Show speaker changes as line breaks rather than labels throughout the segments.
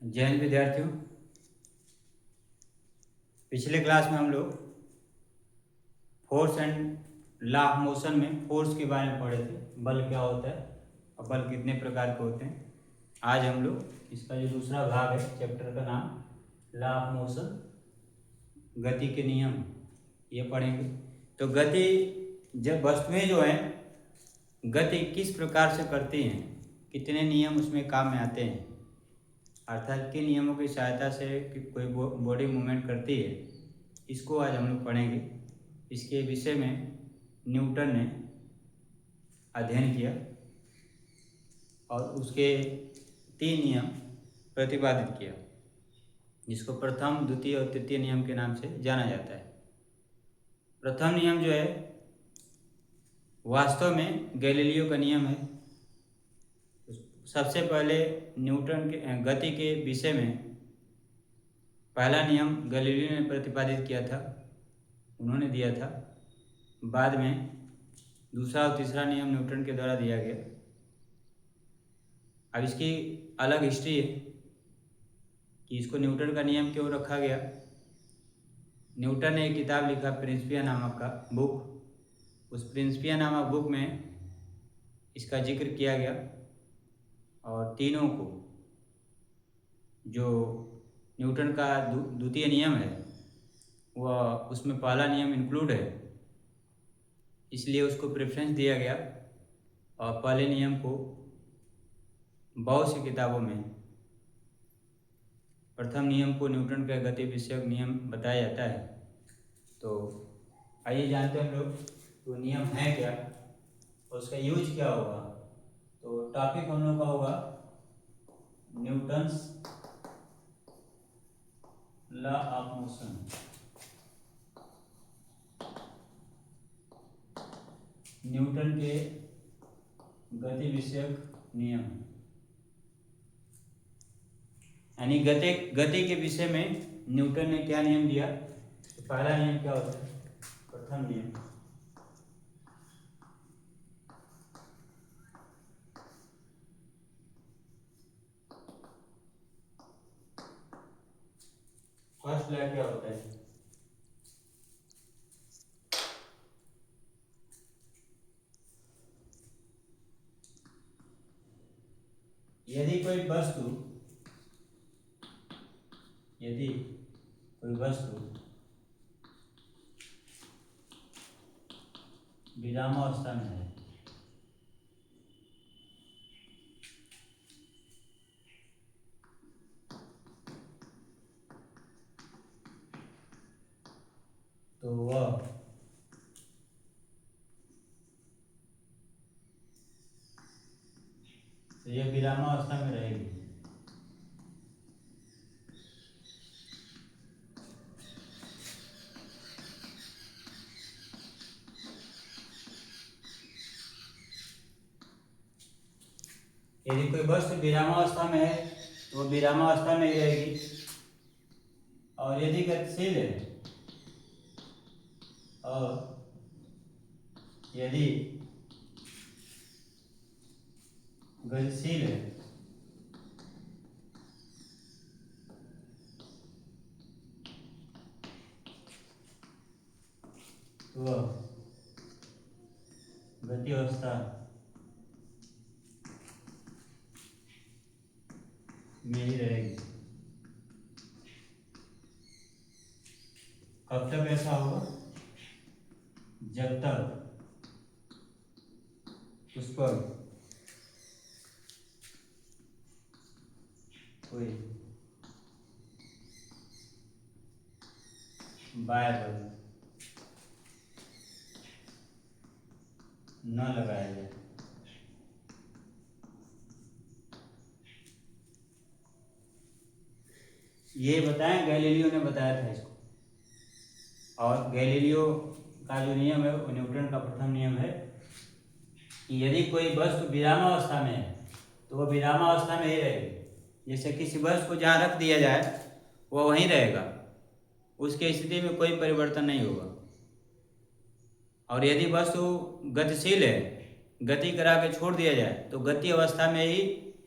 जय हिंद विद्यार्थियों। पिछले क्लास में हम लोग force and law of motion में फोर्स के बारे में पढ़े थे। बल क्या होता है और बल कितने प्रकार के होते हैं। आज हम लोग इसका जो दूसरा भाग है चैप्टर का नाम लॉ ऑफ मोशन, गति के नियम, ये पढ़ेंगे। तो गति, जब वस्तुएं जो हैं गति किस प्रकार से करती हैं, कितने नियम उसमें काम में आते हैं, अर्थात किन नियमों की सहायता से कोई बॉडी मूवमेंट करती है, इसको आज हम लोग पढ़ेंगे। इसके विषय में न्यूटन ने अध्ययन किया और उसके 3 नियम प्रतिपादित किया, जिसको प्रथम, द्वितीय और तृतीय नियम के नाम से जाना जाता है। प्रथम नियम जो है वास्तव में गैलीलियो का नियम है। सबसे पहले न्यूटन के गति के विषय में पहला नियम गैलीलियो ने प्रतिपादित किया था, उन्होंने दिया था। बाद में दूसरा और तीसरा नियम न्यूटन के द्वारा दिया गया। अब इसकी अलग हिस्ट्री है कि इसको न्यूटन का नियम क्यों रखा गया। न्यूटन ने एक किताब लिखा, प्रिंसिपिया नामक का बुक। उस प्रिंसिपिया नामक बुक में इसका जिक्र किया गया और तीनों को, जो न्यूटन का द्वितीय नियम है वह उसमें पहला नियम इंक्लूड है, इसलिए उसको प्रेफरेंस दिया गया। और पहले नियम को बहुत सी किताबों में प्रथम नियम को न्यूटन का गति विषयक नियम बताया जाता है। तो आइए जानते हैं हम लोग तो नियम है क्या और उसका यूज क्या होगा। तो टॉपिक हम लोग का होगा Newton's law of motion. Newton के गति विषयक नियम, यानी गति के विषय में न्यूटन ने क्या नियम दिया। तो पहला नियम क्या होता है, प्रथम नियम। फर्स्ट लॉ क्या होता है, यदि कोई वस्तु विरामावस्था में है तो वह यह विरामावस्था में रहेगी। यदि कोई वस्तु विरामावस्था में है तो वो विरामावस्था में ही रहेगी, और यदि गतिशील है और यदि गतिशील है तो वह गति अवस्था में ही रहेगी। कब तक ऐसा होगा, जब तक उस पर कोई बाह्य बल न लगाया जाए। ये बताएं, गैलीलियो ने बताया था इसको, और गैलीलियो का जो नियम है वो न्यूटन का प्रथम नियम है कि यदि कोई वस्तु विरामावस्था में है तो वह विरामावस्था में ही रहेगी। जैसे किसी वस्तु को जहाँ रख दिया जाए वह वहीं रहेगा, उसके स्थिति में कोई परिवर्तन नहीं होगा। और यदि वस्तु गतिशील है, गति करा के छोड़ दिया जाए तो गति अवस्था में ही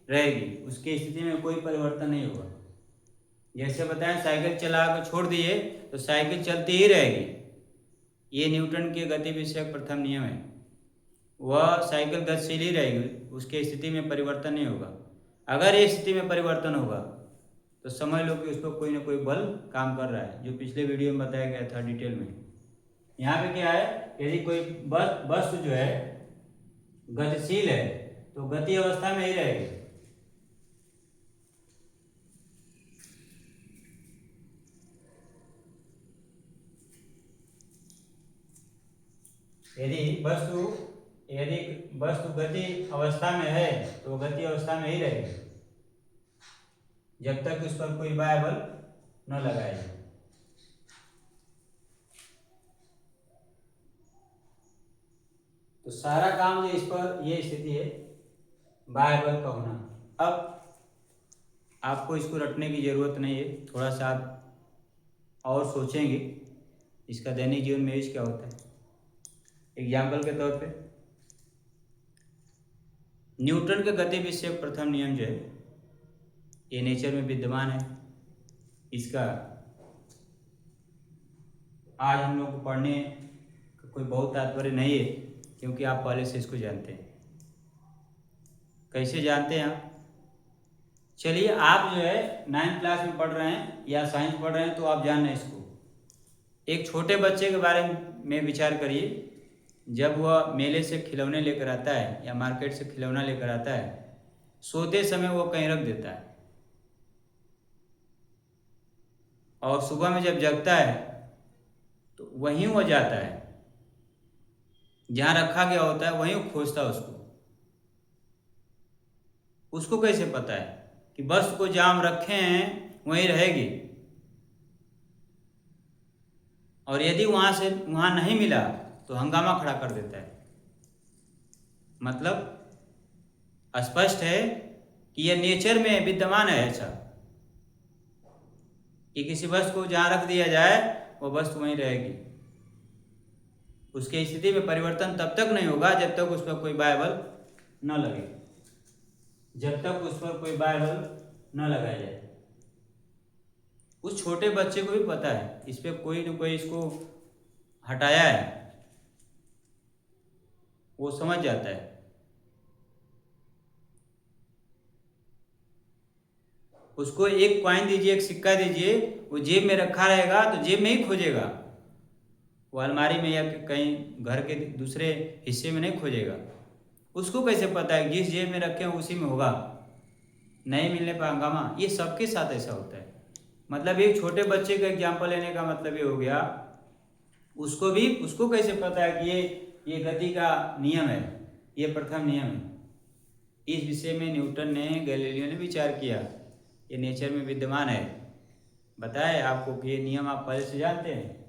रहेगी, उसकी स्थिति में कोई परिवर्तन नहीं होगा। जैसे बताएं साइकिल चला कर छोड़ दिए तो साइकिल चलती ही रहेगी, ये न्यूटन के गति विषयक प्रथम नियम है। वह साइकिल गतिशील ही रहेगी, उसके स्थिति में परिवर्तन नहीं होगा। अगर ये स्थिति में परिवर्तन होगा तो समझ लो कि उस पर कोई ना कोई बल काम कर रहा है, जो पिछले वीडियो में बताया गया था डिटेल में। यहाँ पे क्या है, यदि कोई वस्तु जो है गतिशील है तो गति अवस्था में ही रहेगी। यदि वस्तु गति अवस्था में है तो गति अवस्था में ही रहेगी जब तक उस पर कोई बाह्य बल न लगाया जाए। तो सारा काम जो इस पर ये स्थिति है बाह्य बल का होना। अब आपको इसको रटने की जरूरत नहीं है, थोड़ा सा आप और सोचेंगे इसका दैनिक जीवन में यूज क्या होता है। एग्जाम्पल के तौर पे न्यूटन के गति विषयक प्रथम नियम जो है ये नेचर में विद्यमान है। इसका आज हम लोग को पढ़ने का कोई बहुत तात्पर्य नहीं है, क्योंकि आप पहले से इसको जानते हैं। कैसे जानते हैं आप? चलिए, आप जो है 9th क्लास में पढ़ रहे हैं या साइंस पढ़ रहे हैं तो आप जान रहे हैं इसको। एक छोटे बच्चे के बारे में विचार करिए। जब वह मेले से खिलौने लेकर आता है या मार्केट से खिलौना लेकर आता है, सोते समय वो कहीं रख देता है और सुबह में जब जगता है तो वहीं वो जाता है, जहाँ रखा गया होता है वहीं वो खोजता है उसको। उसको कैसे पता है कि वस्तु को जहाँ हम रखे हैं वहीं रहेगी, और यदि वहाँ नहीं मिला तो हंगामा खड़ा कर देता है। मतलब स्पष्ट है कि यह नेचर में विद्यमान है ऐसा कि किसी वस्तु को जहाँ रख दिया जाए वो वस्तु वहीं रहेगी। उसकी स्थिति में परिवर्तन तब तक नहीं होगा जब तक उस पर कोई बाह्य बल न लगे, जब तक उस पर कोई बाह्य बल न लगाया जाए। उस छोटे बच्चे को भी पता है इस पर कोई न कोई इसको हटाया है, वो समझ जाता है। उसको एक कॉइन दीजिए, एक सिक्का दीजिए, वो जेब में रखा रहेगा तो जेब में ही खोजेगा, वो अलमारी में या कहीं घर के दूसरे हिस्से में नहीं खोजेगा। उसको कैसे पता है जिस जेब में रखे हैं उसी में होगा, नहीं मिलने पर हंगामा। ये सबके साथ ऐसा होता है। मतलब एक छोटे बच्चे का एग्जाम्पल लेने का मतलब ये हो गया, उसको कैसे पता है कि ये गति का नियम है, ये प्रथम नियम है। इस विषय में न्यूटन ने, गैलीलियो ने विचार किया, ये नेचर में विद्यमान है। बताए आपको कि ये नियम आप पहले से जानते हैं।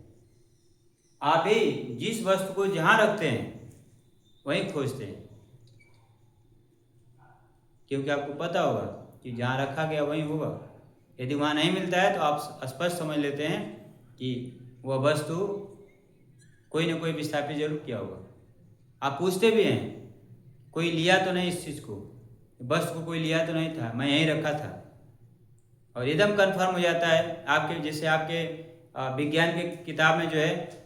आप ही जिस वस्तु को जहाँ रखते हैं वहीं खोजते हैं, क्योंकि आपको पता होगा कि जहाँ रखा गया वहीं होगा। यदि वहाँ नहीं मिलता है तो आप स्पष्ट समझ लेते हैं कि वह वस्तु कोई ना कोई विस्थापित जरूर किया होगा। आप पूछते भी हैं कोई लिया तो नहीं इस चीज़ को, वस्तु को कोई लिया तो नहीं था, मैं यहीं रखा था, और एकदम कंफर्म हो जाता है। आपके जैसे आपके विज्ञान के किताब में जो है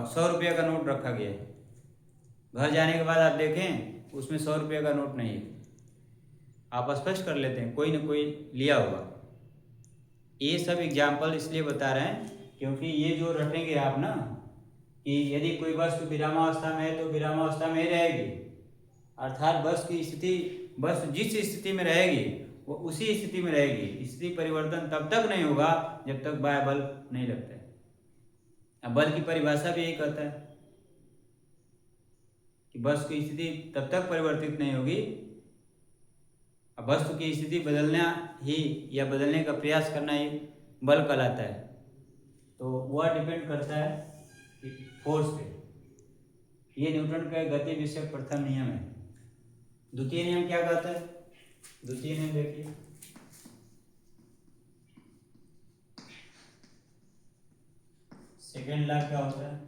100 रुपये का नोट रखा गया है, घर जाने के बाद आप देखें उसमें 100 रुपये का नोट नहीं है, आप स्पष्ट कर लेते हैं कोई ना कोई लिया होगा। ये सब एग्जाम्पल इसलिए बता रहे हैं क्योंकि ये जो रटेंगे आप ना, कि यदि कोई वस्तु विरामावस्था में है तो विरामावस्था में ही रहेगी, अर्थात वस्तु जिस स्थिति में रहेगी वो उसी स्थिति में रहेगी। स्थिति परिवर्तन तब तक नहीं होगा जब तक बाह्य बल नहीं लगता है। अब बल की परिभाषा भी यही कहता है कि वस्तु की स्थिति तब तक परिवर्तित नहीं होगी, अब वस्तु की स्थिति बदलना ही या बदलने का प्रयास करना ही बल कहलाता है। तो वह डिपेंड करता है कि फोर्स पे। ये न्यूटन का गति विषयक प्रथम नियम है। द्वितीय नियम क्या कहता है? द्वितीय नियम देखिए, सेकेंड लॉ क्या होता है?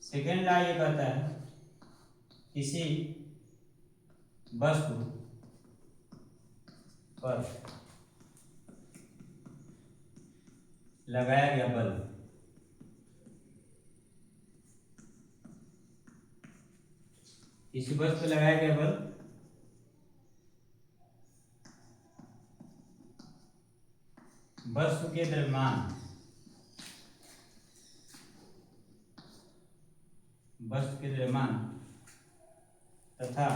सेकेंड लॉ ये कहता है किसी वस्तु पर लगाया गया बल किसी वस्तु पर लगाया गया बल वस्तु के द्रव्यमान तथा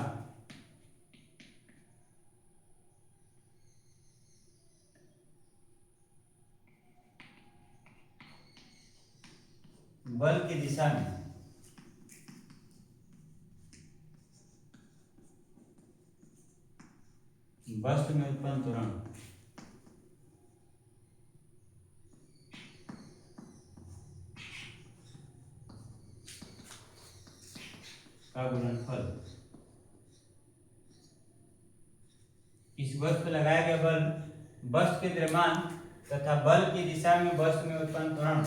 बल की दिशा में वस्तु में उत्पन्न त्वरण का गुणनफल। इस वस्तु पर लगाया गया बल वस्तु के द्रव्यमान तथा बल की दिशा में वस्तु में उत्पन्न त्वरण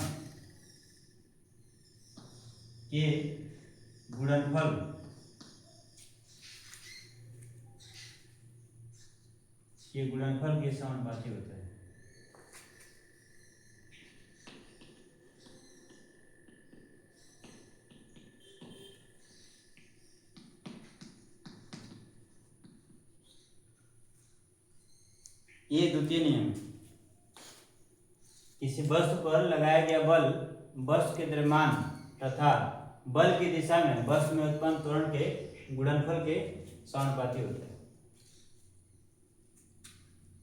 के गुणनफल के समानुपाती होता है। ये द्वितीय नियम। किसी वस्तु पर लगाया गया बल वस्तु के द्रव्यमान तथा बल की दिशा में वस्तु में उत्पन्न त्वरण के गुणनफल के समानुपाती होता है।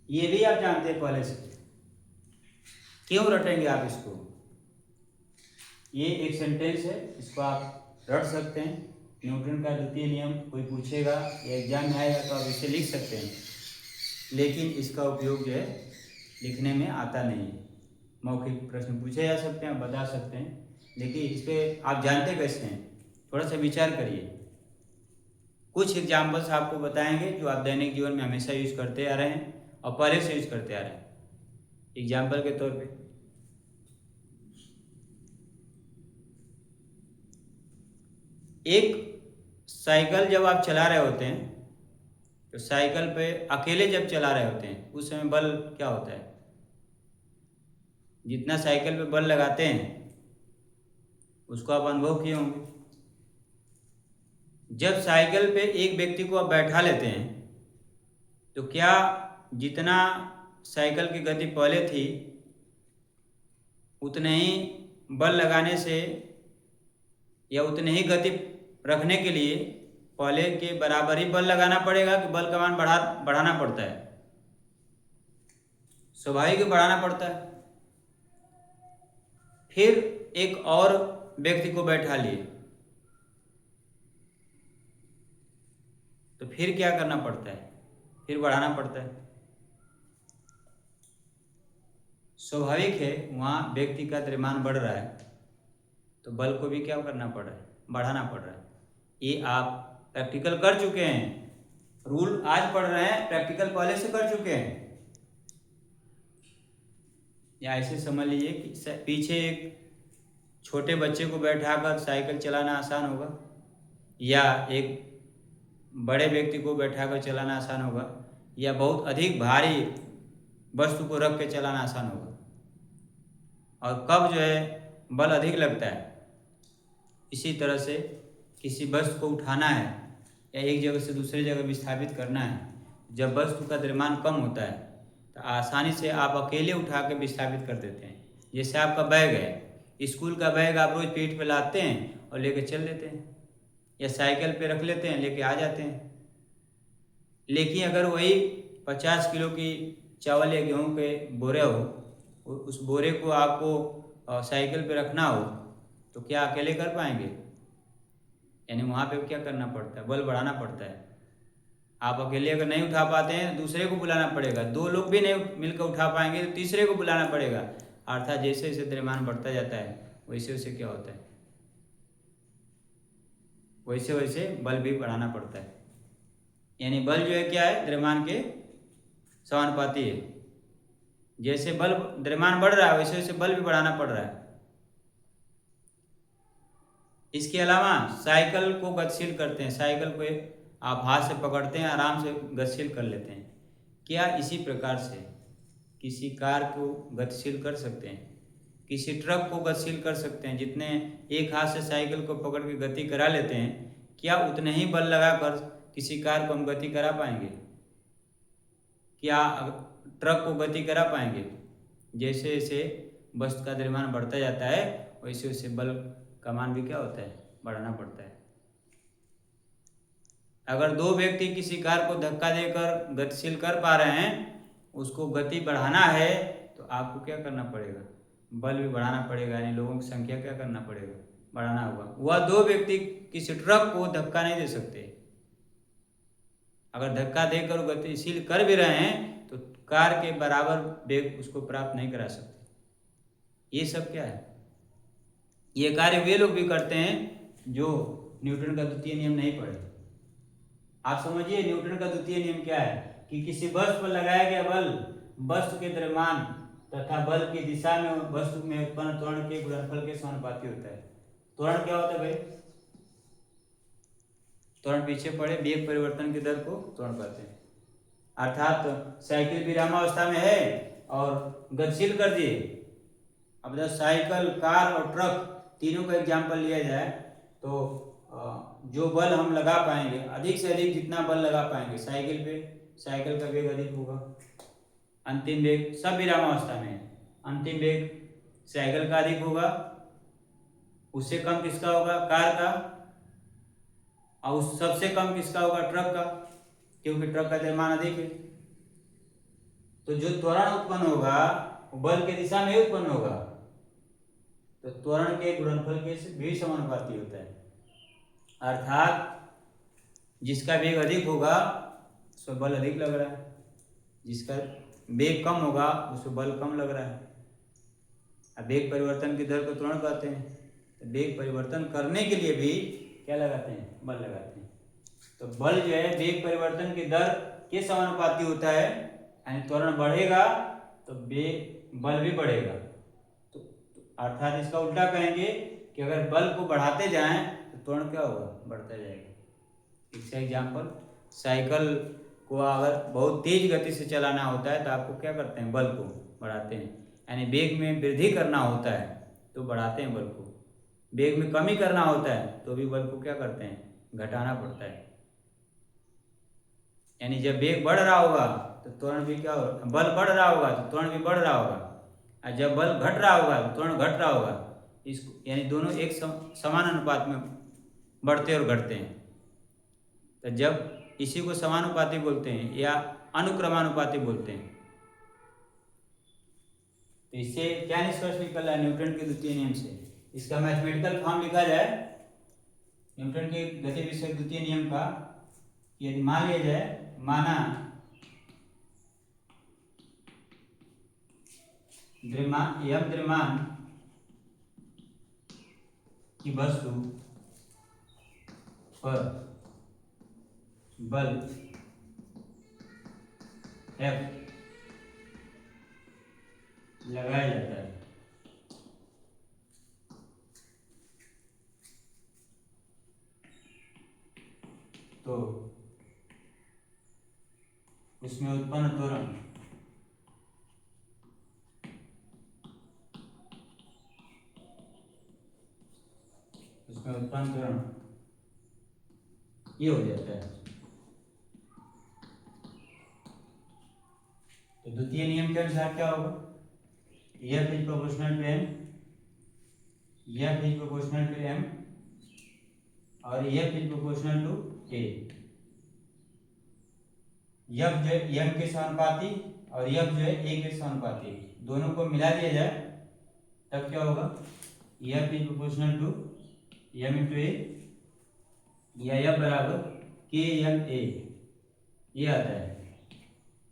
ये भी आप जानते हैं पहले से, क्यों रटेंगे आप इसको? ये एक सेंटेंस है, इसको आप रट सकते हैं। न्यूटन का द्वितीय नियम कोई पूछेगा या एग्जाम में आएगा तो आप इसे लिख सकते हैं, लेकिन इसका उपयोग जो है लिखने में आता नहीं है। मौखिक प्रश्न पूछे जा सकते हैं, आप बता सकते हैं, लेकिन इस पर आप जानते कैसे हैं? थोड़ा सा विचार करिए। कुछ एग्जाम्पल्स आपको बताएंगे जो आप दैनिक जीवन में हमेशा यूज करते आ रहे हैं और पहले से यूज करते आ रहे हैं। एग्जाम्पल के तौर पे एक साइकिल जब आप चला रहे होते हैं तो साइकिल पे अकेले जब चला रहे होते हैं उस समय बल क्या होता है? जितना साइकिल पे बल लगाते हैं उसको आप अनुभव किए होंगे। जब साइकिल पे एक व्यक्ति को आप बैठा लेते हैं तो क्या जितना साइकिल की गति पहले थी उतने ही बल लगाने से या उतने ही गति रखने के लिए पहले के बराबर ही बल लगाना पड़ेगा कि बल का मान बढ़ाना पड़ता है? स्वाभाविक बढ़ाना पड़ता है। फिर एक और व्यक्ति को बैठा लिए तो फिर क्या करना पड़ता है? फिर बढ़ाना पड़ता है। स्वाभाविक है, वहाँ व्यक्ति का द्रव्यमान बढ़ रहा है तो बल को भी क्या करना पड़ रहा है? बढ़ाना पड़ रहा है। ये आप प्रैक्टिकल कर चुके हैं, रूल आज पढ़ रहे हैं, प्रैक्टिकल पहले से कर चुके हैं। या ऐसे समझ लीजिए कि पीछे एक छोटे बच्चे को बैठाकर साइकिल चलाना आसान होगा या एक बड़े व्यक्ति को बैठाकर चलाना आसान होगा या बहुत अधिक भारी वस्तु को रख के चलाना आसान होगा। और कब जो है बल अधिक लगता है? इसी तरह से किसी वस्तु को उठाना है या एक जगह से दूसरी जगह विस्थापित करना है, जब वस्तु का द्रव्यमान कम होता है तो आसानी से आप अकेले उठा के विस्थापित कर देते हैं। जैसे आपका बैग है, स्कूल का बैग आप रोज पीठ पे लाते हैं और लेके चल देते हैं, या साइकिल पे रख लेते हैं लेके आ जाते हैं। लेकिन अगर वही 50 किलो की चावल या गेहूँ के बोरे हो, उस बोरे को आपको साइकिल पे रखना हो तो क्या अकेले कर पाएंगे? यानी वहाँ पे क्या करना पड़ता है? बल बढ़ाना पड़ता है। आप अकेले अगर नहीं उठा पाते हैं दूसरे को बुलाना पड़ेगा, दो लोग भी नहीं मिलकर उठा पाएंगे तो तीसरे को बुलाना पड़ेगा। अर्थात जैसे जैसे द्रव्यमान बढ़ता जाता है वैसे वैसे क्या होता है? वैसे वैसे बल भी बढ़ाना पड़ता है। यानी बल जो है क्या है? द्रव्यमान के समानुपाती है। जैसे बल द्रव्यमान बढ़ रहा है वैसे वैसे बल भी बढ़ाना पड़ रहा है। इसके अलावा साइकिल को गतिशील करते हैं, साइकिल को आप हाथ से पकड़ते हैं, आराम से गतिशील कर लेते हैं। क्या इसी प्रकार से किसी कार को गतिशील कर सकते हैं, किसी ट्रक को गतिशील कर सकते हैं? जितने एक हाथ से साइकिल को पकड़ के गति करा लेते हैं, क्या उतने ही बल लगाकर किसी कार को हम गति करा पाएंगे? क्या ट्रक को गति करा पाएंगे? जैसे जैसे वस्तु का द्रव्यमान बढ़ता जाता है वैसे वैसे बल का मान भी क्या होता है, बढ़ाना पड़ता है। अगर दो व्यक्ति किसी कार को धक्का देकर गतिशील कर पा रहे हैं, उसको गति बढ़ाना है तो आपको क्या करना पड़ेगा, बल भी बढ़ाना पड़ेगा, यानी लोगों की संख्या क्या करना पड़ेगा, बढ़ाना होगा। वह दो व्यक्ति किसी ट्रक को धक्का नहीं दे सकते। अगर धक्का देकर गतिशील कर भी रहे हैं तो कार के बराबर वेग उसको प्राप्त नहीं करा सकते। ये सब क्या है, ये कार्य वे लोग भी करते हैं जो न्यूटन का द्वितीय नियम नहीं पढ़े। आप समझिए न्यूटन का द्वितीय नियम क्या है कि किसी वस्तु पर लगाया गया बल वस्तु के द्रव्यमान तथा बल की दिशा में वस्तु में उत्पन्न त्वरण के गुणनफल के समानुपाती होता है। त्वरण क्या होता है भाई? त्वरण पीछे पड़े वेग परिवर्तन की दर को त्वरण कहते हैं। अर्थात साइकिल विरामावस्था में है और गतिशील कर दिए। अब जब साइकिल, कार और ट्रक तीनों का एग्जाम्पल लिया जाए तो जो बल हम लगा पाएंगे, अधिक से अधिक जितना बल लगा पाएंगे साइकिल पे, साइकिल का वेग अधिक होगा। अंतिम वेग सब विरामावस्था में है, अंतिम वेग साइकिल का अधिक होगा, उससे कम किसका होगा, कार का, और सबसे कम किसका होगा, ट्रक का, क्योंकि ट्रक का द्रव्यमान अधिक है। तो जो त्वरण उत्पन्न होगा वो बल के दिशा में ही उत्पन्न होगा, तो त्वरण के गुणनफल के भी समानुपाती होता है। अर्थात जिसका वेग अधिक होगा उस पर बल अधिक लग रहा है, जिसका वेग कम होगा उस पर बल कम लग रहा है। अब वेग परिवर्तन की दर को त्वरण कहते हैं, तो वेग परिवर्तन करने के लिए भी क्या लगाते हैं, बल लगाते हैं। तो बल जो है वेग परिवर्तन की दर के समानुपाती होता है, यानी त्वरण बढ़ेगा तो वेग बल भी बढ़ेगा। तो अर्थात इसका उल्टा कहेंगे कि अगर बल को बढ़ाते जाएं तो त्वरण क्या होगा, बढ़ता जाएगा। इसका एग्जाम्पल, साइकिल को अगर बहुत तेज गति से चलाना होता है तो आपको क्या करते हैं, बल को बढ़ाते हैं, यानी वेग में वृद्धि करना होता है तो बढ़ाते हैं बल को, वेग में कमी करना होता है तो भी बल को क्या करते हैं, घटाना पड़ता है। यानी जब वेग बढ़ रहा होगा तो त्वरण भी क्या होगा, बल बढ़ रहा होगा तो त्वरण भी बढ़ रहा होगा, और जब बल घट रहा होगा तो त्वरण घट रहा होगा। इसको यानी दोनों एक समान अनुपात में बढ़ते और घटते हैं। तो जब इसी को समानुपाती बोलते हैं या अनुक्रमानुपाती बोलते हैं। तो इससे क्या निष्कर्ष निकल रहा है न्यूटन के द्वितीय नियम से? इसका मैथमेटिकल फॉर्म लिखा जाए न्यूटन के गति विषयक द्वितीय नियम का, यदि मान लिया जाए, माना द्रव्यमान की वस्तु पर बल F लगाया जाता है, तो उसमें उत्पन्न त्वरण ये हो जाता है। तो द्वितीय नियम के अनुसार क्या होगा, F is proportional to M, F is proportional to M और F is proportional to A। F जो है M के समानुपाती और F जो है A के समानुपाती, दोनों को मिला दिया जाए तब क्या होगा, F is proportional to M into A, या F बराबर KMA, ये आता है।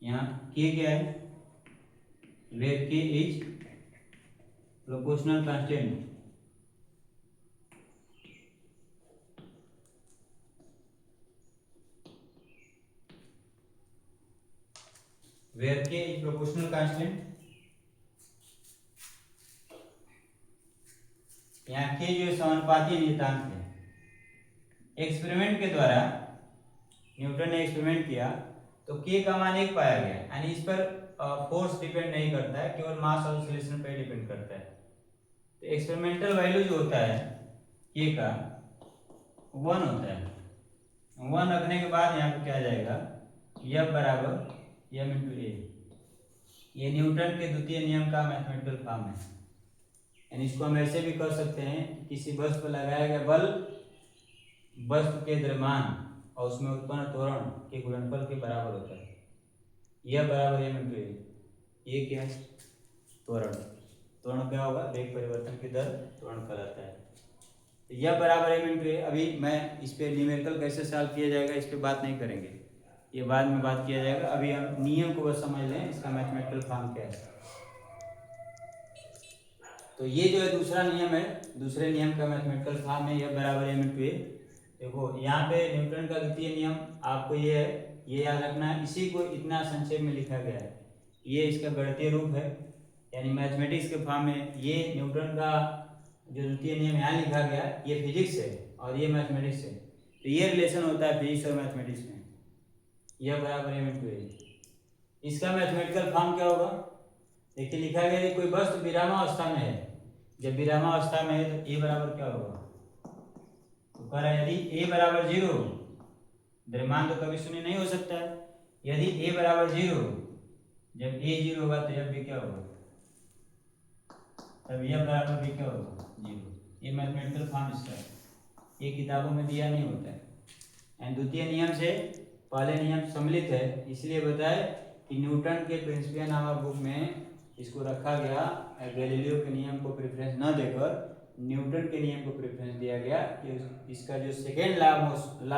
यहाँ K क्या है, where K is proportional constant, where K is proportional constant. यहाँ K जो समानुपाती नियतांक है। एक्सपेरिमेंट के द्वारा न्यूटन ने एक्सपेरिमेंट किया तो के का मान 1 पाया गया, यानी इस पर फोर्स डिपेंड नहीं करता है, केवल मास और एक्सीलरेशन पर डिपेंड करता है। तो एक्सपेरिमेंटल वैल्यू जो होता है के का 1 होता है। 1 रखने के बाद यहाँ पे क्या आ जाएगा, F बराबर m इंटू ए। ये न्यूटन के द्वितीय नियम का मैथमेटिकल फॉर्म है। यानी इसको हम ऐसे भी कर सकते हैं कि किसी वस्तु पर लगाया गया बल वस्तु के द्रव्यमान और उसमें उत्पन्न त्वरण के गुणनफल के बराबर होता है। यह बराबर m इंटू ए। ये क्या है, त्वरण। त्वरण क्या होगा, वेग परिवर्तन की दर त्वरण कहलाता है। तो यह बराबर m इंटू ए। अभी मैं इस पे न्यूमेरिकल कैसे सॉल्व किया जाएगा इस पे बात नहीं करेंगे, ये बाद में बात किया जाएगा। अभी हम नियम को बस समझ लें, इसका मैथमेटिकल फॉर्म क्या है। तो ये जो है दूसरा नियम है, दूसरे नियम का मैथमेटिकल फॉर्म है यह बराबर m इंटू ए। देखो यहाँ पे न्यूटन का द्वितीय नियम आपको ये है, ये याद रखना है। इसी को इतना संक्षेप में लिखा गया है, ये इसका गणितीय रूप है, यानी मैथमेटिक्स के फॉर्म में। ये न्यूटन का जो द्वितीय नियम यहाँ लिखा गया ये फिजिक्स है और ये मैथमेटिक्स है। तो ये रिलेशन होता है फिजिक्स और मैथमेटिक्स में, यह बराबर m इंटू ए। इसका मैथमेटिकल फॉर्म क्या होगा, देखिए लिखा गया है कोई वस्तु विरामावस्था में है। जब विरामावस्था में है तो ए बराबर क्या होगा, तो कह रहा है यदि ए बराबर 0, द्रव्यमान तो कभी शून्य नहीं हो सकता है। यदि ए बराबर 0, जब ए 0 होगा तो एफ भी क्या होगा, तब एफ बराबर भी क्या होगा, 0। ये मैथमेटिकल फॉर्म इसका है, ये किताबों में दिया नहीं होता है। एंड द्वितीय नियम से पहले नियम सम्मिलित है, इसलिए बताए कि न्यूटन के प्रिंसिपिया नामक बुक में इसको रखा गया। गैलीलियो के नियम को प्रेफरेंस न देकर न्यूटन के नियम को प्रेफरेंस दिया गया कि इसका जो सेकेंड लॉ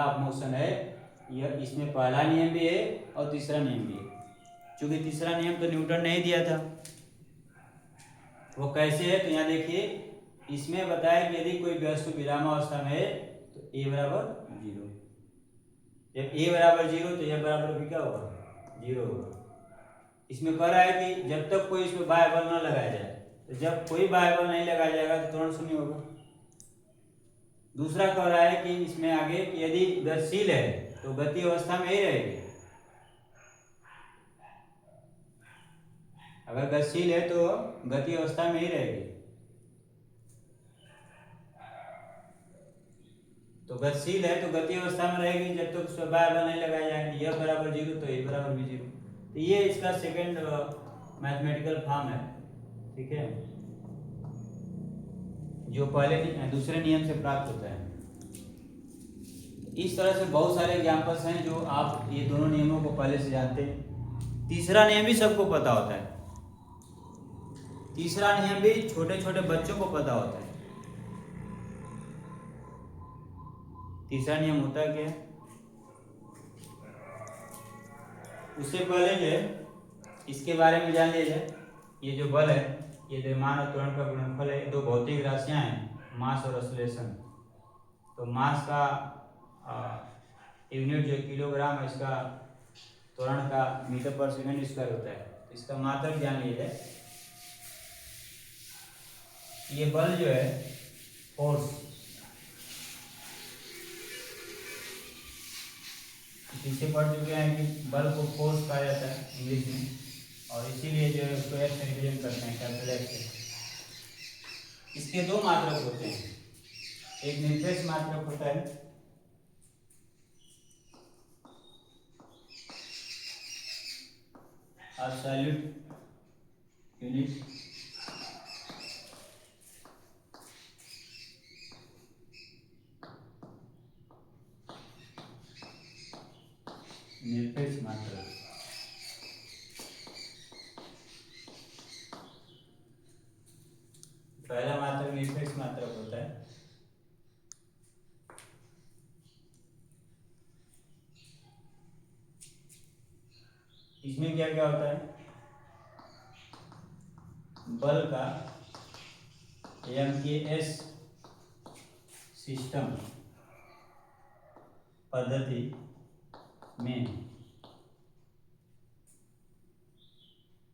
ऑफ मोशन है, यह इसमें पहला नियम भी है और तीसरा नियम भी है। क्योंकि तीसरा नियम तो न्यूटन ने ही दिया था, वो कैसे है तो यहाँ देखिए, इसमें बताया कि यदि कोई वस्तु विरामावस्था में है तो ए बराबर 0। जब ए बराबर 0 तो यह बराबर भी क्या होगा, 0 होगा। इसमें कह रहा है कि जब तक कोई इसमें बाह्य बल न लगाया जाए, तो जब कोई बाह्य बल नहीं लगाया जाएगा तो त्वरण शून्य होगा। दूसरा कह रहा है कि इसमें आगे कि यदि गतिशील है तो गति अवस्था में ही रहेगी। अगर गतिशील है तो गति अवस्था में ही रहेगी। तो गतिशील है तो गति अवस्था में रहेगी जब तक उसमें बाह्य बल नहीं लगाया जाएंगे। यह बराबर 0 तो ए बराबर भी 0। तो ये इसका सेकेंड मैथमेटिकल फॉर्म है, ठीक है, जो पहले दूसरे नियम से प्राप्त होता है। इस तरह से बहुत सारे एग्जाम्पल्स हैं जो आप ये दोनों नियमों को पहले से जानते हैं। तीसरा नियम भी सबको पता होता है, तीसरा नियम भी छोटे छोटे बच्चों को पता होता है। तीसरा नियम होता है क्या, उससे पहले जो है इसके बारे में जान लिया जाए। ये जो बल है, ये द्रव्यमान और त्वरण का गुणनफल है। दो भौतिक राशियां हैं, मास और एक्सीलरेशन। तो मास का यूनिट जो किलोग्राम है, इसका त्वरण का मीटर पर सेकंड स्क्वायर होता है। तो इसका मात्रक जान लिया जाए। ये बल जो है फोर्स, पीछे पढ़ चुके हैं कि बल को फोर्स कहा जाता है इंग्लिश में, और इसीलिए जो है उसको एफ से रिप्रेजेंट करते हैं, कैपिटल एफ से। इसके दो मात्रक होते हैं, एक निरपेक्ष मात्रक होता है एब्सोल्यूट यूनिट, निरपेक्ष मात्रक। पहला मात्रक निरपेक्ष मात्रक होता है। इसमें क्या क्या होता है, बल का MKS सिस्टम पद्धति में,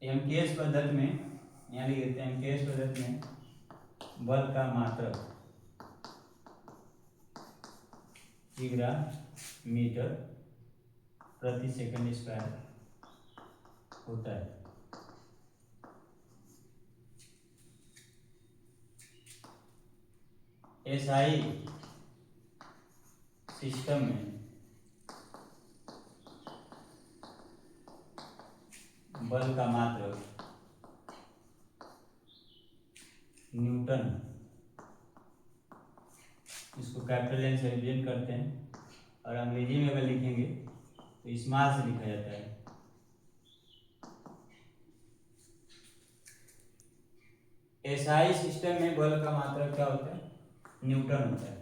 MKS पद्धति में यहाँ लिख देते हैं, MKS पद्धति में बल का मात्रक किग्रा मीटर प्रति सेकंड स्क्वायर होता है। एसआई सिस्टम में बल का मात्रक न्यूटन, इसको कैपिटल एन से रिप्रेजेंट करते हैं, और अंग्रेजी में अगर लिखेंगे तो स्मॉल से लिखा जाता है। एसआई सिस्टम में बल का मात्रक क्या होता है? न्यूटन होता है।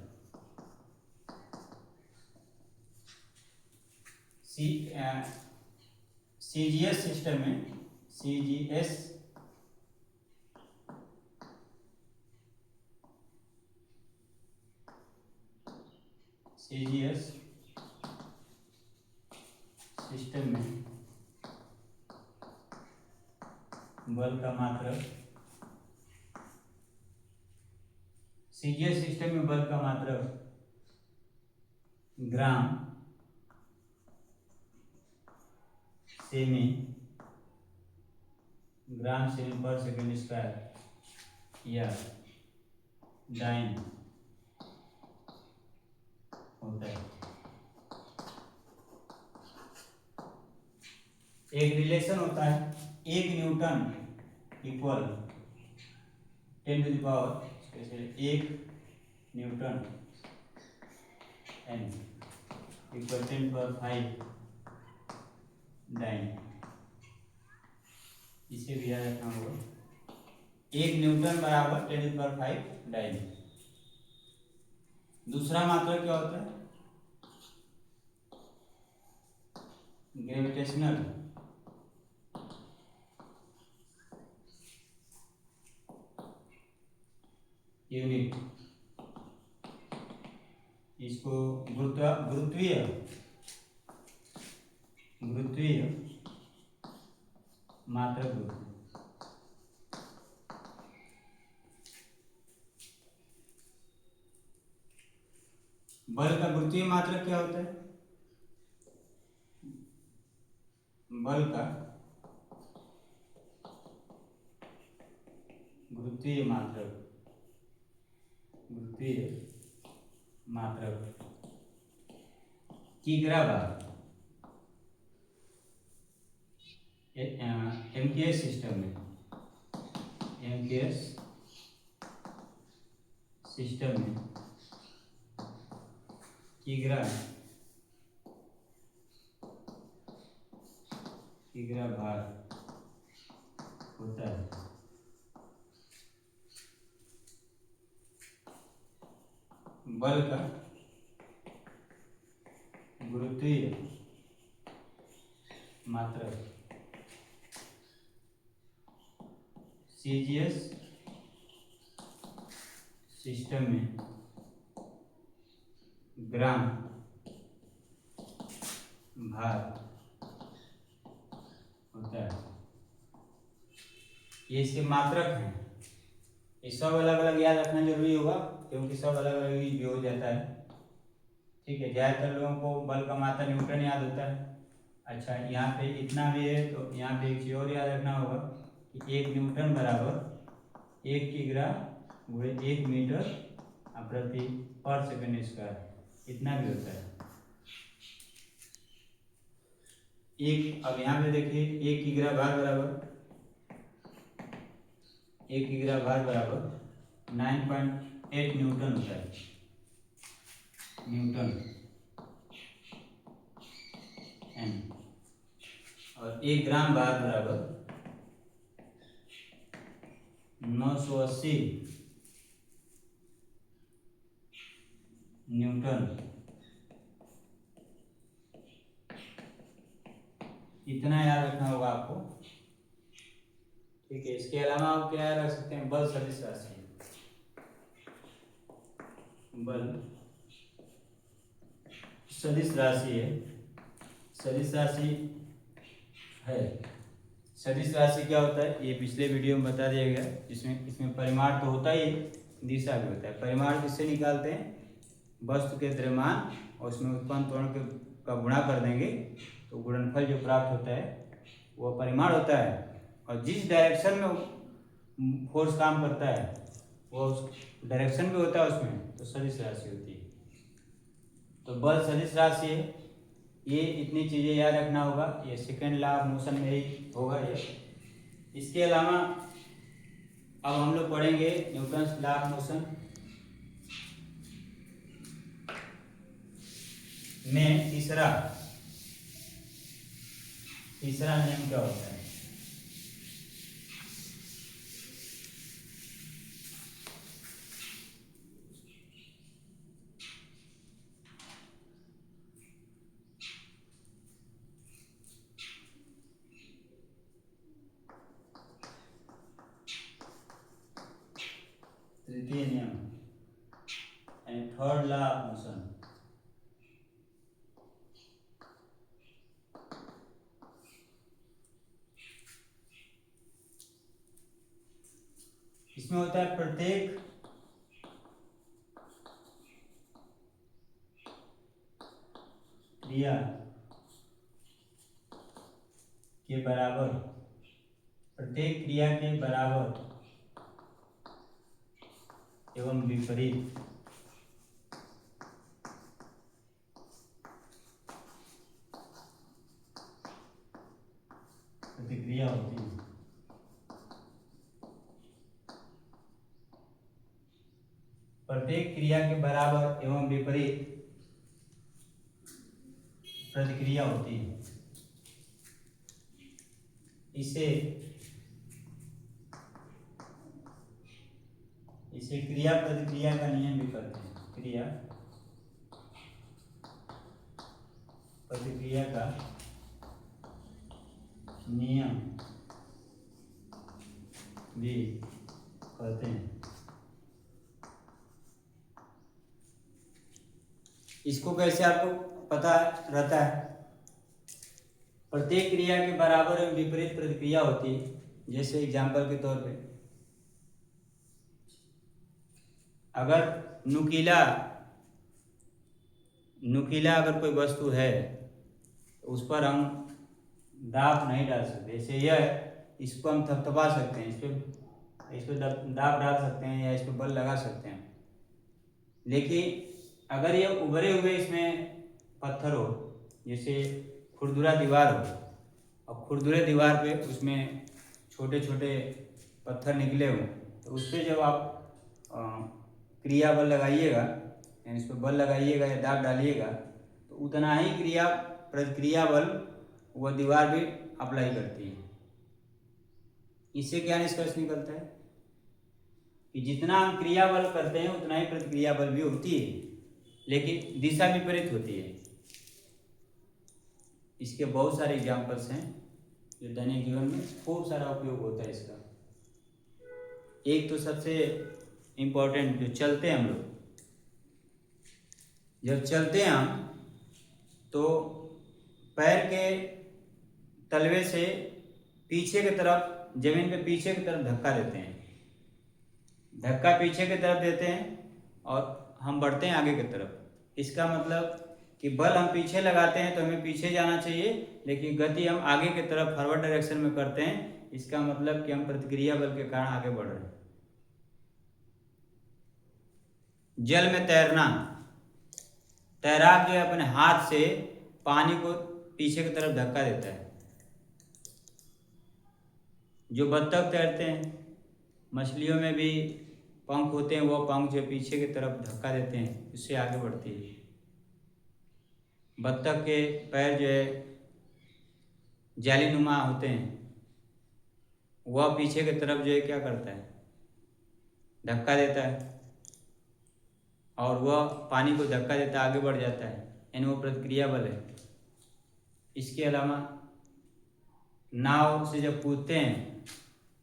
सीजीएस सिस्टम में, सीजीएस सिस्टम में बल का मात्रक, सीजीएस सिस्टम में बल का मात्रक ग्राम सेमी पर सेकंड स्क्वायर या डाइन होता है। एक रिलेशन होता है, 1 newton equal 10 to the power 1 newton N equal 10 पर 5 डाइन। इसे भी याद रखना होगा, 1 न्यूटन बराबर 10 पर 5 डाइन। दूसरा मात्रक क्या होता है? ग्रेविटेशनल यूनिट, इसको गुरुत्वीय मात्रक बोलते हैं। बल का गुरुत्वीय मात्रक क्या होता है? बल का गुरुत्वीय मात्रक किग्रा बार एमकेएस सिस्टम में, किग्रा भार होता है। बल का गुरुत्वीय मात्रक सीजीएस सिस्टम में ग्राम भार होता है। ये इसके मात्रक हैं। ये सब अलग अलग याद रखना जरूरी होगा, क्योंकि सब अलग अलग भी हो जाता है। ठीक है, ज़्यादातर लोगों को बल का मात्रक न्यूटन याद होता है। अच्छा, यहाँ पे इतना भी है तो यहाँ पे एक चीज और याद रखना होगा कि 1 न्यूटन बराबर 1 किग्रा गुणे 1 मीटर प्रति पर सेकंड स्क्वायर, इतना भी होता है। अब यहाँ पे देखिए 1 किग्रा भार बराबर 9.8 न्यूटन होता है। एन, और 1 ग्राम भार बराबर 980 न्यूटन। इतना याद रखना होगा आपको। ठीक है, इसके अलावा आप क्या रख सकते हैं? बल सदिश राशि सदिश राशि क्या होता है ये पिछले वीडियो में बता दिया गया। इसमें परिमाण तो होता ही है, दिशा भी होता है। परिमाण किससे निकालते हैं? वस्तु के द्रव्यमान और उसमें उत्पन्न त्वरण के का गुणा कर देंगे तो गुणनफल जो प्राप्त होता है वो परिमाण होता है, और जिस डायरेक्शन में फोर्स काम करता है वो उस डायरेक्शन भी होता है उसमें, तो सदिश राशि होती है। तो बल सदिश राशि है, ये इतनी चीज़ें याद रखना होगा, ये सेकेंड लॉ ऑफ मोशन में ही होगा ये। इसके अलावा अब हम लोग पढ़ेंगे न्यूटन्स लॉ ऑफ मोशन में तीसरा नियम क्या होता है। तृतीय नियम यानी थर्ड लॉ ऑफ मोशन। इसमें होता है प्रत्येक क्रिया के बराबर, प्रत्येक क्रिया के बराबर एवं विपरीत प्रतिक्रिया होती है। प्रत्येक क्रिया के बराबर एवं विपरीत प्रतिक्रिया होती है। इसे क्रिया प्रतिक्रिया का नियम भी कहते हैं। क्रिया प्रतिक्रिया का नियम भी कहते हैं। इसको कैसे आपको पता रहता है? प्रत्येक क्रिया के बराबर एवं विपरीत प्रतिक्रिया होती है। जैसे एग्जाम्पल के तौर पे, अगर नुकीला अगर कोई वस्तु है तो उस पर हम दाब नहीं डाल सकते। जैसे यह, इसको हम थपथपा सकते हैं, इस पर दाब डाल सकते हैं या इस पर बल लगा सकते हैं। लेकिन अगर ये उभरे हुए इसमें पत्थर हो, जैसे खुरदुरा दीवार हो, और खुरदुरे दीवार पे उसमें छोटे छोटे पत्थर निकले हो, तो उस पर जब आप क्रिया बल लगाइएगा, यानी इस पर बल लगाइएगा या दाब डालिएगा, तो उतना ही प्रतिक्रिया बल वह दीवार भी अप्लाई करती है। इससे क्या निष्कर्ष निकलता है कि जितना हम क्रिया बल करते हैं उतना ही प्रतिक्रिया बल भी होती है, लेकिन दिशा विपरीत होती है। इसके बहुत सारे एग्जाम्पल्स हैं जो दैनिक जीवन में खूब सारा उपयोग होता है इसका। एक तो सबसे इम्पोर्टेंट, जो चलते हैं हम लोग, जब चलते हैं हम तो पैर के तलवे से पीछे की तरफ, जमीन पे पीछे की तरफ धक्का देते हैं। धक्का पीछे की तरफ देते हैं और हम बढ़ते हैं आगे की तरफ। इसका मतलब कि बल हम पीछे लगाते हैं तो हमें पीछे जाना चाहिए, लेकिन गति हम आगे की तरफ फॉरवर्ड डायरेक्शन में करते हैं। इसका मतलब कि हम प्रतिक्रिया बल के कारण आगे बढ़ रहे हैं। जल में तैरना, तैराक जो अपने हाथ से पानी को पीछे की तरफ धक्का देता है। जो बत्तख तैरते हैं, मछलियों में भी पंख होते हैं, वो पंख जो पीछे की तरफ धक्का देते हैं, इससे आगे बढ़ती है। बत्तख के पैर जो है जालीनुमा होते हैं, वह पीछे की तरफ जो है क्या करता है, धक्का देता है, और वह पानी को धक्का देता है, आगे बढ़ जाता है, यानी वो प्रतिक्रिया बल है। इसके अलावा नाव से जब कूदते हैं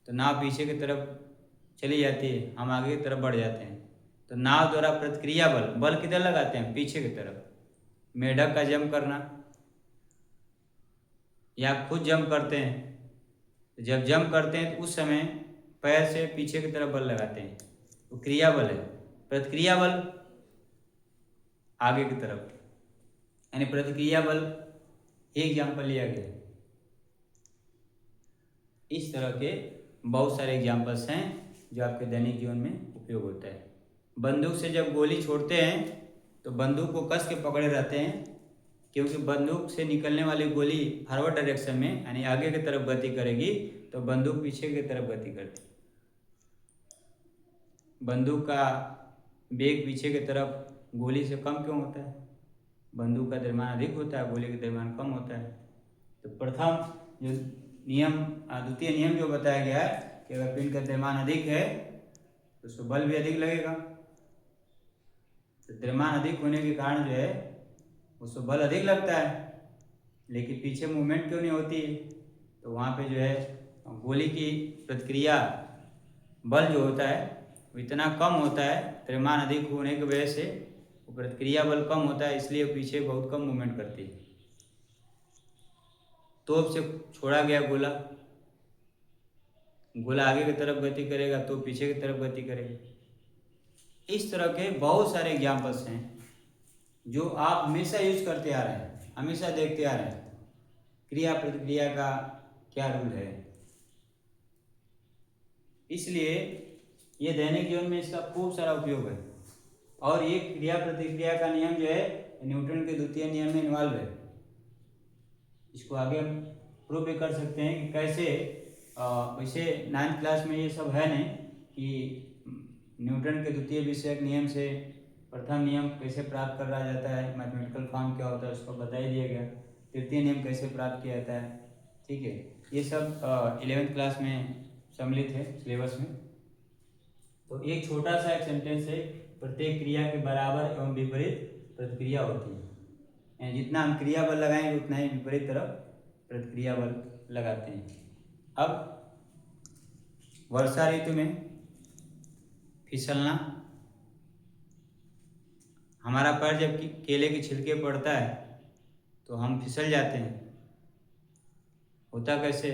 तो नाव पीछे की तरफ चली जाती है, हम आगे की तरफ बढ़ जाते हैं। तो नाव द्वारा प्रतिक्रिया बल किधर लगाते हैं, पीछे की तरफ। मेढक का जंप करना या खुद जंप करते हैं, जब जंप करते हैं तो उस समय पैर से पीछे की तरफ बल लगाते हैं, तो क्रिया बल है। प्रतिक्रिया बल आगे की तरफ, यानी प्रतिक्रिया बल एक एग्जाम्पल लिया गया। इस तरह के बहुत सारे एग्जाम्पल्स हैं जो आपके दैनिक जीवन में उपयोग होता है। बंदूक से जब गोली छोड़ते हैं तो बंदूक को कस के पकड़े रहते हैं, क्योंकि बंदूक से निकलने वाली गोली फॉरवर्ड डायरेक्शन में यानी आगे की तरफ गति करेगी, तो बंदूक पीछे की तरफ गति करती है। बंदूक का वेग पीछे की तरफ गोली से कम क्यों होता है? बंदूक का द्रव्यमान अधिक होता है, गोली का द्रव्यमान कम होता है। तो प्रथम जो नियम, द्वितीय नियम जो बताया गया है कि अगर पिंड का द्रव्यमान अधिक है तो उसको बल भी अधिक लगेगा। तो द्रव्यमान अधिक होने के कारण जो है उसको बल अधिक लगता है, लेकिन पीछे मूवमेंट क्यों नहीं होती है? तो वहाँ पे जो है गोली की प्रतिक्रिया बल जो होता है वो इतना कम होता है, द्रव्यमान अधिक होने की वजह से वो प्रतिक्रिया बल कम होता है, इसलिए पीछे बहुत कम मूवमेंट करती है। तोप से छोड़ा गया गोला आगे की तरफ गति करेगा तो पीछे की तरफ गति करेगा। इस तरह के बहुत सारे एग्जाम्पल्स हैं जो आप हमेशा यूज करते आ रहे हैं, हमेशा देखते आ रहे हैं। क्रिया प्रतिक्रिया का क्या रूल है, इसलिए ये दैनिक जीवन में इसका खूब सारा उपयोग है। और ये क्रिया प्रतिक्रिया का नियम जो है न्यूटन के द्वितीय नियम में इन्वॉल्व है। इसको आगे हम प्रूव भी कर सकते हैं कि कैसे। वैसे 9th क्लास में ये सब है नहीं कि न्यूटन के द्वितीय विषयक नियम से प्रथम नियम कैसे प्राप्त करा जाता है, मैथमेटिकल फॉर्म क्या होता है उसको बता ही दिया गया, तृतीय नियम कैसे प्राप्त किया जाता है, ठीक है। ये सब 11th क्लास में सम्मिलित है सिलेबस में। तो एक छोटा सा एक सेंटेंस है, प्रत्येक क्रिया के बराबर एवं विपरीत प्रतिक्रिया होती है, यानी जितना हम क्रिया बल लगाएंगे उतना ही विपरीत तरफ प्रतिक्रिया बल लगाते हैं। अब वर्षा ऋतु में फिसलना, हमारा पैर जब केले के छिलके पड़ता है तो हम फिसल जाते हैं, होता कैसे?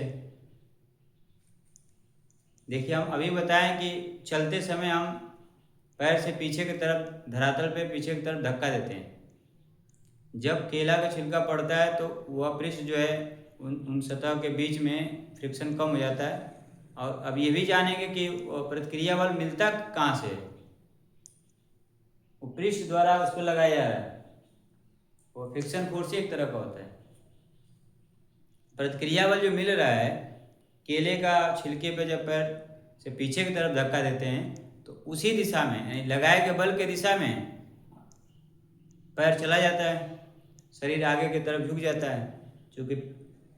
देखिए, हम अभी बताएं कि चलते समय हम पैर से पीछे की तरफ, धरातल पे पीछे की तरफ धक्का देते हैं। जब केला का छिलका पड़ता है तो वह पृष्ठ जो है उन सतह के बीच में फ्रिक्शन कम हो जाता है। और अब ये भी जानेंगे कि प्रतिक्रिया बल मिलता कहाँ से है। वो पृष्ठ द्वारा उसको लगाया जा रहा है, वो फ्रिक्शन फोर्स एक तरह का होता है। प्रतिक्रिया बल जो मिल रहा है, केले का छिलके पे जब पैर से पीछे की तरफ धक्का देते हैं तो उसी दिशा में, यानी लगाए गए बल के दिशा में पैर चला जाता है, शरीर आगे की तरफ झुक जाता है। क्योंकि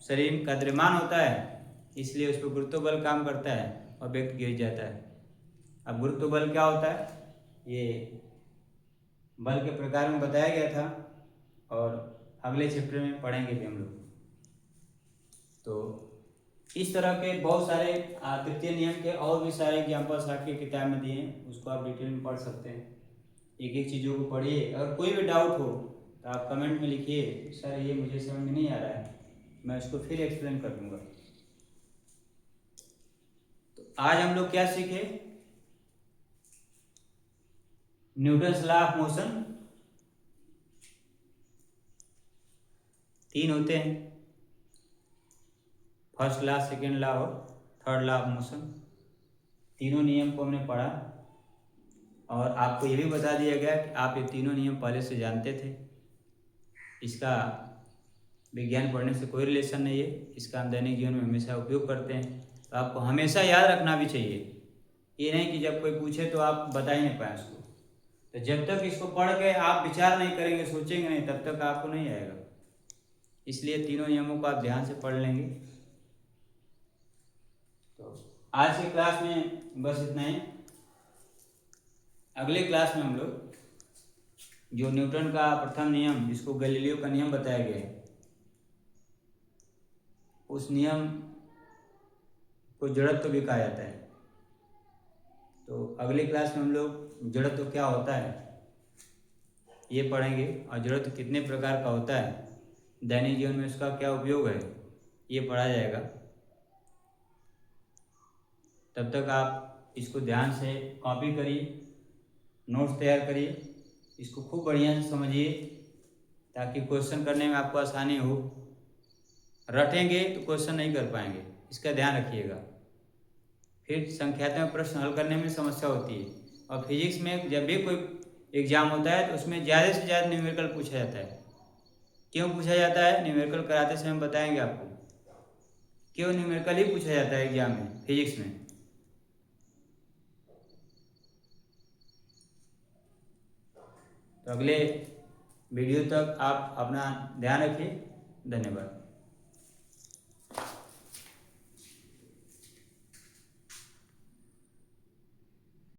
शरीर का द्रव्यमान होता है इसलिए उस पर गुरुत्व बल काम करता है और व्यक्ति गिर जाता है। अब गुरुत्व बल क्या होता है, ये बल के प्रकार में बताया गया था और अगले चैप्टर में पढ़ेंगे भी हम लोग। तो इस तरह के बहुत सारे तृतीय नियम के और भी सारे एग्जाम्पल्स आपकी किताब में दिए हैं, उसको आप डिटेल में पढ़ सकते हैं। एक एक चीज़ों को पढ़िए। अगर कोई भी डाउट हो तो आप कमेंट में लिखिए, सर ये मुझे समझ में नहीं आ रहा है, मैं उसको फिर एक्सप्लेन कर दूंगा। तो आज हम लोग क्या सीखे? न्यूटन्स लॉ ऑफ मोशन 3 होते हैं, फर्स्ट लॉ, सेकेंड लॉ और थर्ड लॉ ऑफ मोशन। तीनों नियम को हमने पढ़ा और आपको ये भी बता दिया गया कि आप ये तीनों नियम पहले से जानते थे। इसका विज्ञान पढ़ने से कोई रिलेशन नहीं है, इसका हम दैनिक जीवन में हमेशा उपयोग करते हैं। तो आपको हमेशा याद रखना भी चाहिए, ये नहीं कि जब कोई पूछे तो आप बता ही नहीं पाए उसको। तो जब तक इसको पढ़ के आप विचार नहीं करेंगे, सोचेंगे नहीं, तब तक आपको नहीं आएगा। इसलिए तीनों नियमों को आप ध्यान से पढ़ लेंगे। तो आज की क्लास में बस इतना ही। अगले क्लास में हम लोग जो न्यूटन का प्रथम नियम, जिसको गैलीलियो का नियम बताया गया है, उस नियम को जड़त्व भी कहा जाता है। तो अगली क्लास में हम लोग जड़त्व क्या होता है ये पढ़ेंगे और जड़त्व कितने प्रकार का होता है, दैनिक जीवन में उसका क्या उपयोग है, ये पढ़ा जाएगा। तब तक आप इसको ध्यान से कॉपी करिए, नोट्स तैयार करिए, इसको खूब बढ़िया से समझिए ताकि क्वेश्चन करने में आपको आसानी हो। रटेंगे तो क्वेश्चन नहीं कर पाएंगे, इसका ध्यान रखिएगा। फिर संख्यात्मक प्रश्न हल करने में समस्या होती है। और फिजिक्स में जब भी कोई एग्जाम होता है तो उसमें ज़्यादा से ज़्यादा न्यूमेरिकल पूछा जाता है। क्यों पूछा जाता है, न्यूमेरिकल कराते समय बताएंगे आपको क्यों न्यूमेरिकल ही पूछा जाता है एग्जाम में, फिजिक्स में। तो अगले वीडियो तक आप अपना ध्यान रखिए। धन्यवाद।